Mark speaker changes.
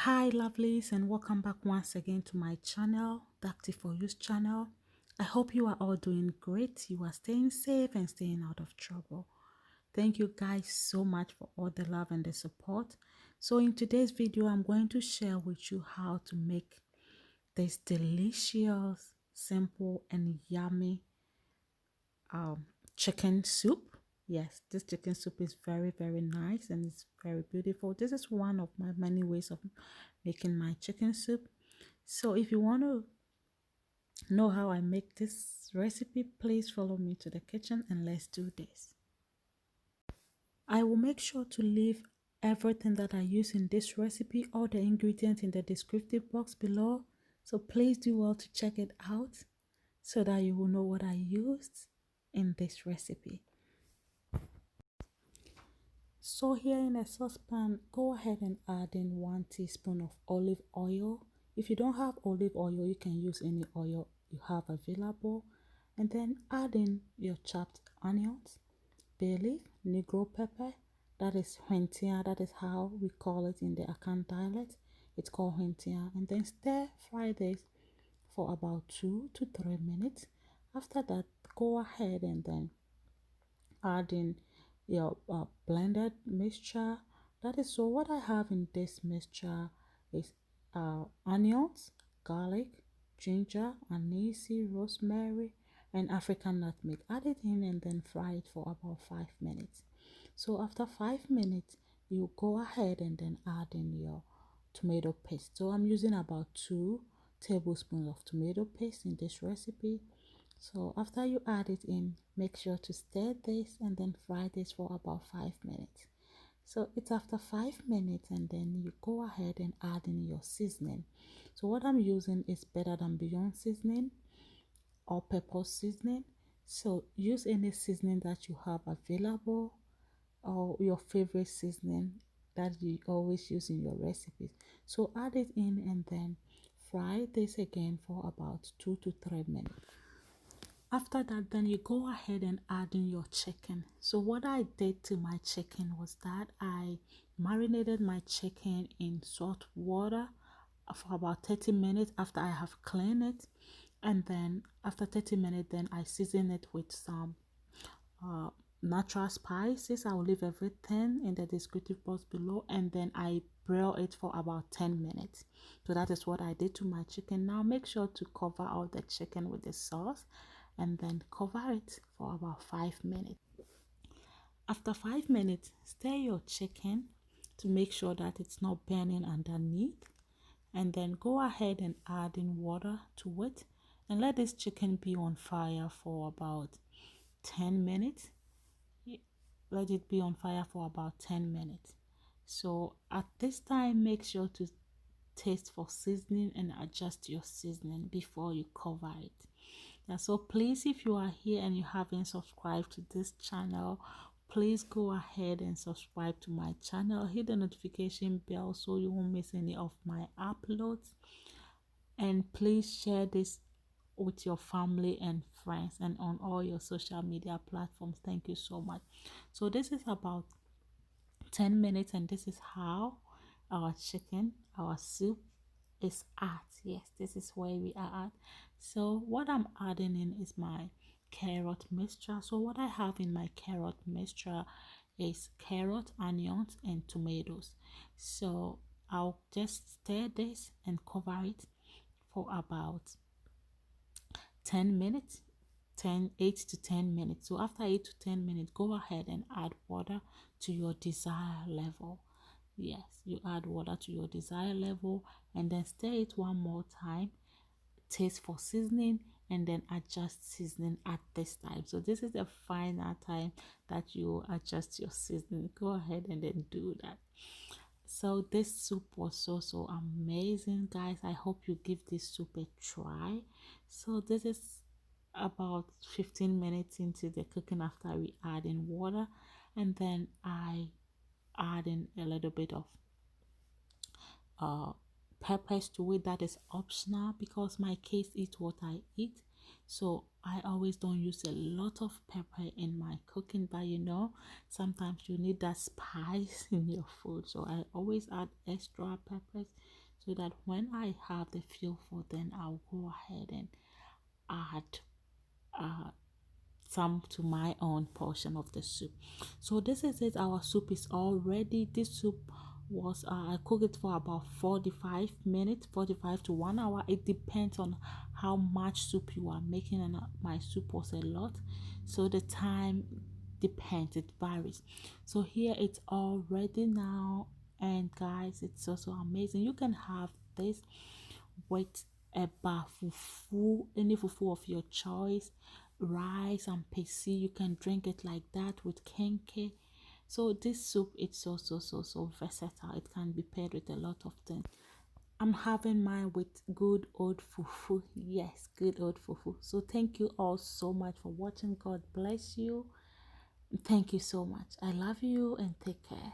Speaker 1: Hi lovelies, and welcome back once again to my channel, the Active for Use channel. I hope you are all doing great. You are staying safe and staying out of trouble. Thank you guys so much for all the love and the support. So in today's video, I'm going to share with you how to make this delicious, simple and yummy chicken soup. Yes, this chicken soup is very nice and it's very beautiful. This is one of my many ways of making my chicken soup. So if you want to know how I make this recipe, please follow me to the kitchen and let's do this. I will make sure to leave everything that I use in this recipe, all the ingredients in the descriptive box below. So please do well to check it out so that you will know what I used in this recipe. So here in a saucepan, go ahead and add in 1 teaspoon of olive oil. If you don't have olive oil, you can use any oil you have available. And then add in your chopped onions, bay leaf, negro pepper, that is hentia, that is how we call it in the Akan dialect. It's called hentia. And then stir fry this for about 2 to 3 minutes. After that, go ahead and then add in your blended mixture. That is, so what I have in this mixture is onions, garlic, ginger, anise, rosemary and African nutmeg. Add it in and then fry it for about 5 minutes. So after 5 minutes, you go ahead and then add in your tomato paste. So I'm using about 2 tablespoons of tomato paste in this recipe. So after you add it in, make sure to stir this and then fry this for about 5 minutes. So it's after 5 minutes and then you go ahead and add in your seasoning. So what I'm using is Better Than Beyond seasoning or pepper seasoning. So use any seasoning that you have available or your favorite seasoning that you always use in your recipes. So add it in and then fry this again for about 2 to 3 minutes. After that, then you go ahead and add in your chicken. So what I did to my chicken was that I marinated my chicken in salt water for about 30 minutes after I have cleaned it. And then after 30 minutes, then I season it with some natural spices. I will leave everything in the descriptive box below, and then I broil it for about 10 minutes. So that is what I did to my chicken. Now make sure to cover all the chicken with the sauce and then cover it for about 5 minutes. After 5 minutes, stir your chicken to make sure that it's not burning underneath, and then go ahead and add in water to it and let this chicken be on fire for about 10 minutes. Let it be on fire for about 10 minutes. So at this time, make sure to taste for seasoning and adjust your seasoning before you cover it. And so please, if you are here and you haven't subscribed to this channel, please go ahead and subscribe to my channel. Hit the notification bell so you won't miss any of my uploads. And please share this with your family and friends and on all your social media platforms. Thank you so much. So this is about 10 minutes and this is how our chicken, our soup is at. Yes, this is where we are at. So what I'm adding in is my carrot mixture. So what I have in my carrot mixture is carrot, onions and tomatoes. So I'll just stir this and cover it for about 10 minutes, 8 to 10 minutes. So after 8 to 10 minutes, go ahead and add water to your desired level. Yes, you add water to your desired level and then stir it one more time. Taste for seasoning and then adjust seasoning at this time. So this is the final time that you adjust your seasoning. Go ahead and then do that. So this soup was so amazing, guys. I hope you give this soup a try. So this is about 15 minutes into the cooking after we add in water, and then I add in a little bit of peppers to it. That is optional because my kids eat what I eat. So I always don't use a lot of pepper in my cooking, but sometimes you need that spice in your food. So I always add extra peppers so that when I have the feel for, then I'll go ahead and add uh some to my own portion of the soup. So this is it. Our soup is all ready. This soup was I cooked it for about 45 minutes, 45 to 1 hour. It depends on how much soup you are making, and my soup was a lot, so the time depends, it varies. So here it's all ready now, and guys, it's also amazing. You can have this with a fufu, any fufu of your choice, rice and pesi. You can drink it like that with kenke. So this soup, it's so versatile. It can be paired with a lot of things. I'm having mine with good old fufu. Yes, good old fufu. So thank you all so much for watching. God bless you. Thank you so much. I love you and take care.